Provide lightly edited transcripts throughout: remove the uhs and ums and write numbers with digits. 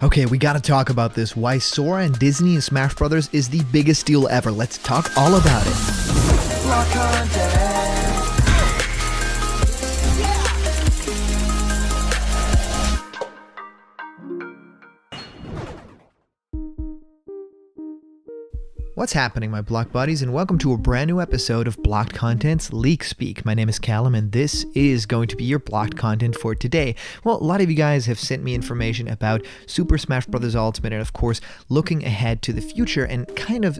Okay, we gotta talk about this. Why Sora and Disney and Smash Brothers is the biggest deal ever. Let's talk all about it. Block content. What's happening, my block buddies, and welcome to a brand new episode of Blocked Content's Leak Speak. My name is Callum, and this is going to be your blocked content for today. Well, a lot of you guys have sent me information about Super Smash Bros. Ultimate, and of course, looking ahead to the future and kind of,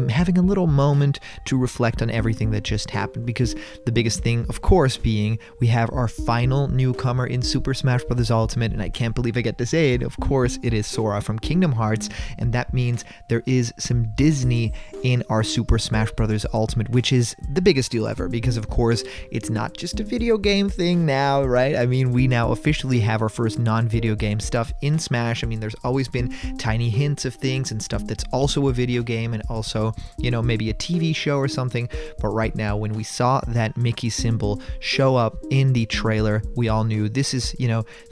having a little moment to reflect on everything that just happened, because the biggest thing, of course, being we have our final newcomer in Super Smash Bros. Ultimate, and I can't believe I get to say it. Of course, it is Sora from Kingdom Hearts, and that means there is some Disney in our Super Smash Bros. Ultimate, which is the biggest deal ever, because of course it's not just a video game thing now, right? I mean, we now officially have our first non-video game stuff in Smash. I mean, there's always been tiny hints of things and stuff that's also a video game and also, maybe a TV show or something. But right now, when we saw that Mickey symbol show up in the trailer, we all knew this is,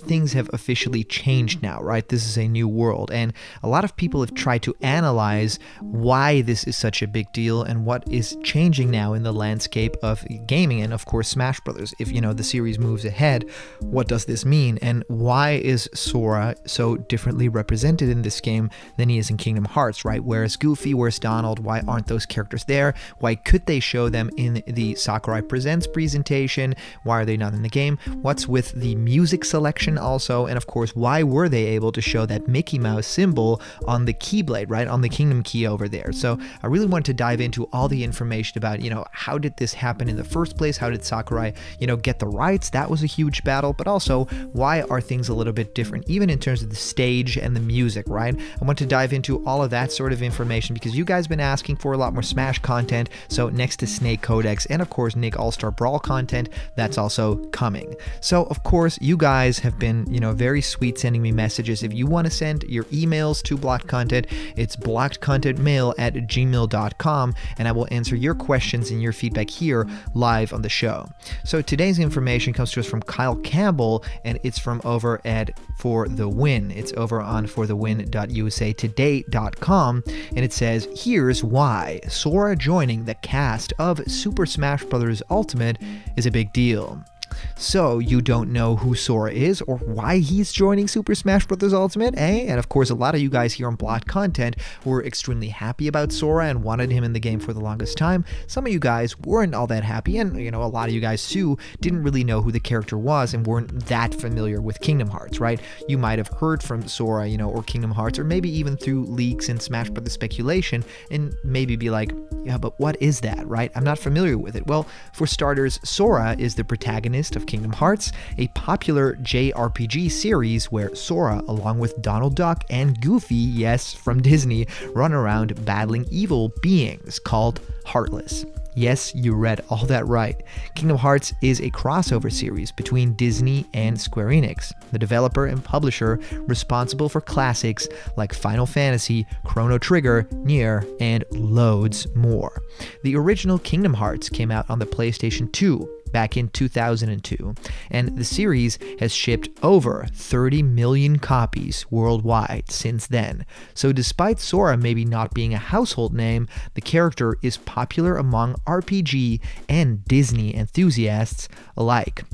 things have officially changed now, right? This is a new world. And a lot of people have tried to analyze why this is such a big deal and what is changing now in the landscape of gaming and of course Smash Brothers. If the series moves ahead, what does this mean, and why is Sora so differently represented in this game than he is in Kingdom Hearts, right? Where's Goofy, where's Donald, why aren't those characters there? Why could they show them in the Sakurai Presents presentation? Why are they not in the game? What's with the music selection also? And of course, why were they able to show that Mickey Mouse symbol on the Keyblade, right? On the Kingdom Key over there. So I really want to dive into all the information about, how did this happen in the first place? How did Sakurai, get the rights? That was a huge battle, but also why are things a little bit different, even in terms of the stage and the music, right? I want to dive into all of that sort of information because you guys have been asking for a lot more Smash content. So next to Snake Codex and of course Nick All-Star Brawl content, that's also coming. So of course, you guys have been, very sweet sending me messages. If you want to send your emails to Blocked Content, it's blockedcontentmail@gmail.com, and I will answer your questions and your feedback here live on the show. So today's information comes to us from Kyle Campbell, and it's from over at For the Win. It's over on forthewin.usatoday.com, and it says, here's why Sora joining the cast of Super Smash Bros. Ultimate is a big deal. So you don't know who Sora is or why he's joining Super Smash Bros. Ultimate, eh? And of course, a lot of you guys here on Blocked Content were extremely happy about Sora and wanted him in the game for the longest time. Some of you guys weren't all that happy, and a lot of you guys too didn't really know who the character was and weren't that familiar with Kingdom Hearts, right? You might have heard from Sora, or Kingdom Hearts, or maybe even through leaks and Smash Bros. Speculation, and maybe be like, yeah, but what is that, right? I'm not familiar with it. Well, for starters, Sora is the protagonist of Kingdom Hearts, a popular JRPG series where Sora, along with Donald Duck and Goofy, yes, from Disney, run around battling evil beings called Heartless. Yes, you read all that right. Kingdom Hearts is a crossover series between Disney and Square Enix, the developer and publisher responsible for classics like Final Fantasy, Chrono Trigger, Nier, and loads more. The original Kingdom Hearts came out on the PlayStation 2 back in 2002, and the series has shipped over 30 million copies worldwide since then. So despite Sora maybe not being a household name, the character is popular among RPG and Disney enthusiasts alike.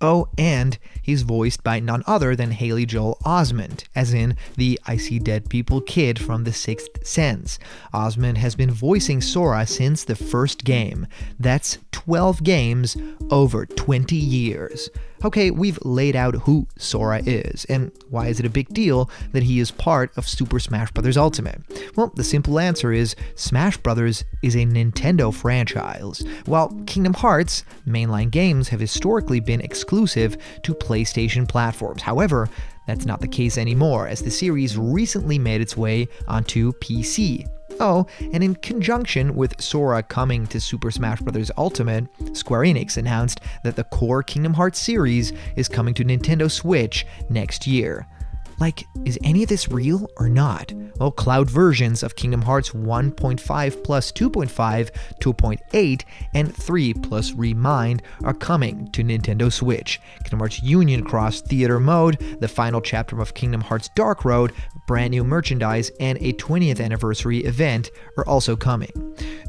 Oh, and he's voiced by none other than Haley Joel Osment, as in the I See Dead People kid from The Sixth Sense. Osment has been voicing Sora since the first game. That's 12 games over 20 years. Okay, we've laid out who Sora is, and why is it a big deal that he is part of Super Smash Bros. Ultimate? Well, the simple answer is Smash Bros. Is a Nintendo franchise, while Kingdom Hearts mainline games have historically been exclusive to PlayStation platforms. However, that's not the case anymore, as the series recently made its way onto PC. Oh, and in conjunction with Sora coming to Super Smash Bros. Ultimate, Square Enix announced that the core Kingdom Hearts series is coming to Nintendo Switch next year. Like, is any of this real or not? Well, cloud versions of Kingdom Hearts 1.5 plus 2.5, 2.8, and 3 plus Remind are coming to Nintendo Switch. Kingdom Hearts Union Cross Theater Mode, the final chapter of Kingdom Hearts Dark Road, brand new merchandise, and a 20th anniversary event are also coming.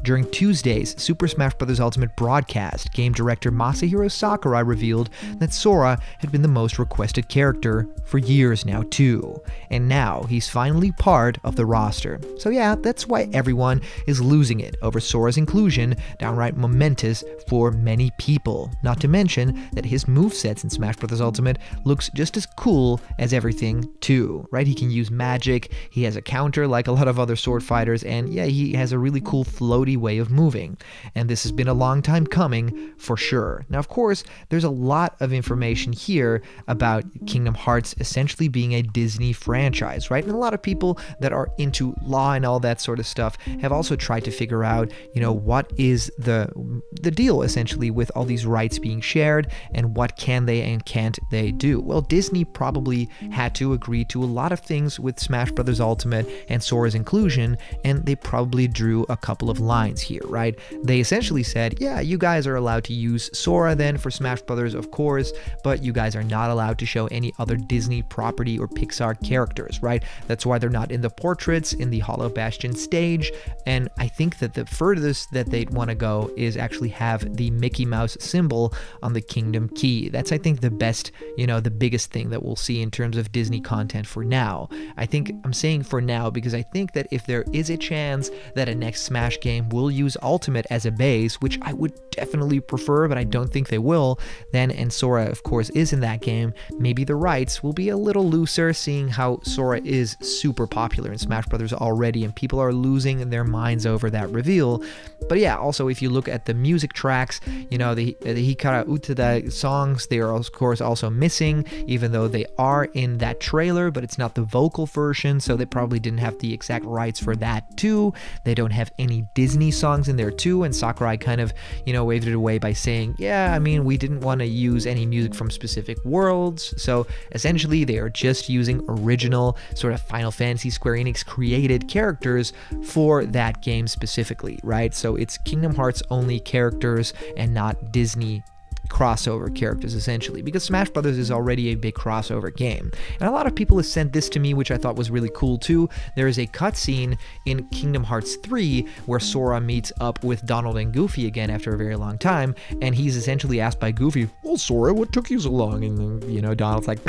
During Tuesday's Super Smash Bros. Ultimate broadcast, game director Masahiro Sakurai revealed that Sora had been the most requested character for years now too, and now he's finally part of the roster. So yeah, that's why everyone is losing it over Sora's inclusion, downright momentous for many people. Not to mention that his movesets in Smash Bros. Ultimate looks just as cool as everything too, right? He can use magic, he has a counter like a lot of other sword fighters, and yeah, he has a really cool floaty way of moving. And this has been a long time coming for sure. Now, of course, there's a lot of information here about Kingdom Hearts essentially being a Disney franchise, right? And a lot of people that are into law and all that sort of stuff have also tried to figure out, what is the deal essentially with all these rights being shared, and what can they and can't they do? Well, Disney probably had to agree to a lot of things with Smash Bros. Ultimate and Sora's inclusion, and they probably drew a couple of lines here, right? They essentially said, yeah, you guys are allowed to use Sora then for Smash Bros. Of course, but you guys are not allowed to show any other Disney property or Pixar characters, right? That's why they're not in the portraits in the Hollow Bastion stage, and I think that the furthest that they'd want to go is actually have the Mickey Mouse symbol on the Kingdom Key. That's, I think, the best, the biggest thing that we'll see in terms of Disney content for now. I think I'm saying for now because I think that if there is a chance that a next Smash game will use Ultimate as a base, which I would definitely prefer, but I don't think they will, then, and Sora, of course, is in that game, maybe the rights will be a little looser, seeing how Sora is super popular in Smash Bros. Already, and people are losing their minds over that reveal. But yeah, also, if you look at the music tracks, the Hikara Utada songs, they are, of course, also missing, even though they are in that trailer, but it's not the vocal version, so they probably didn't have the exact rights for that too. They don't have any Disney songs in there too, and Sakurai kind of, waved it away by saying, yeah, I mean, we didn't want to use any music from specific worlds, so essentially they are just using original sort of Final Fantasy Square Enix created characters for that game specifically, right? So it's Kingdom Hearts only characters and not Disney crossover characters, essentially, because Smash Brothers is already a big crossover game. And a lot of people have sent this to me, which I thought was really cool too. There is a cutscene in Kingdom Hearts 3 where Sora meets up with Donald and Goofy again after a very long time, and he's essentially asked by Goofy, well, Sora, what took you so long? And Donald's like,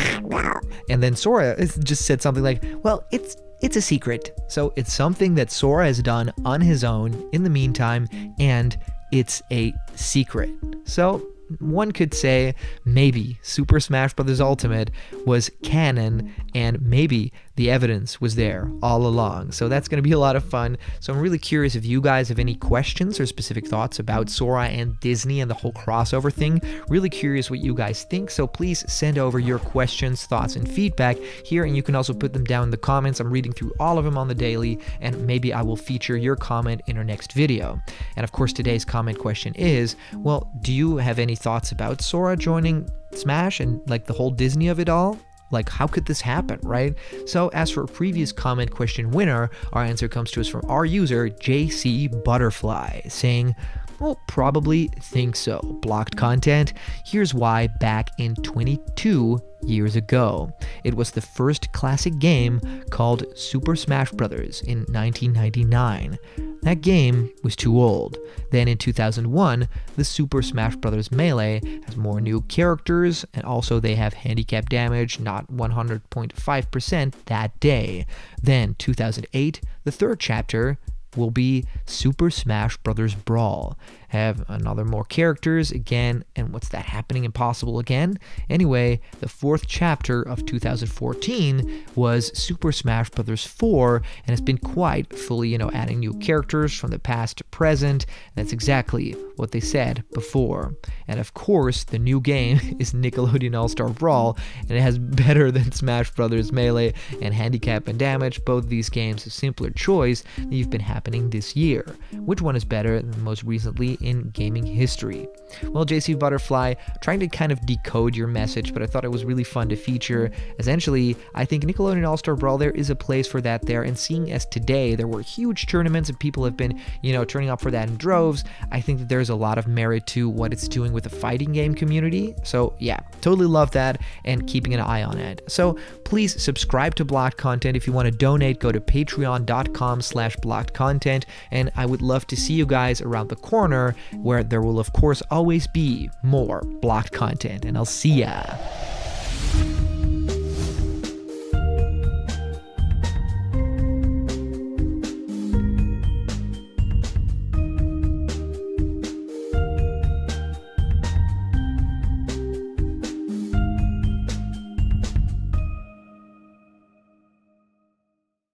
and then Sora just said something like, well, it's a secret. So it's something that Sora has done on his own in the meantime, and it's a secret. So one could say maybe Super Smash Bros. Ultimate was canon, and maybe the evidence was there all along. So that's going to be a lot of fun. So I'm really curious if you guys have any questions or specific thoughts about Sora and Disney and the whole crossover thing. Really curious what you guys think. So please send over your questions, thoughts, and feedback here, and you can also put them down in the comments. I'm reading through all of them on the daily, and maybe I will feature your comment in our next video. And of course, today's comment question is, well, do you have any thoughts about Sora joining Smash and like the whole Disney of it all? Like, how could this happen, right? So as for a previous comment question winner, our answer comes to us from our user, JC Butterfly, saying, well, probably think so. Blocked content. Here's why. Back in 22 years ago, it was the first classic game called Super Smash Bros. In 1999. That game was too old. Then in 2001, the Super Smash Bros. Melee has more new characters, and also they have handicap damage, not 100.5% that day. Then 2008, the third chapter will be Super Smash Bros. Brawl. Have another more characters again, and what's that happening impossible again? Anyway, the fourth chapter of 2014 was Super Smash Bros. 4, and it's been quite fully, adding new characters from the past to present. And that's exactly what they said before. And of course, the new game is Nickelodeon All-Star Brawl, and it has better than Smash Bros. Melee and handicap and damage. Both these games have simpler choice that you've been happy happening this year. Which one is better than most recently in gaming history? Well, JC Butterfly, trying to kind of decode your message, but I thought it was really fun to feature. Essentially, I think Nickelodeon All-Star Brawl, there is a place for that there, and seeing as today there were huge tournaments and people have been, turning up for that in droves, I think that there's a lot of merit to what it's doing with the fighting game community. So yeah, totally love that and keeping an eye on it. So please subscribe to Blocked Content. If you want to donate, go to patreon.com/blockedcontent, and I would love to see you guys around the corner where there will of course always be more Blocked Content, and I'll see ya.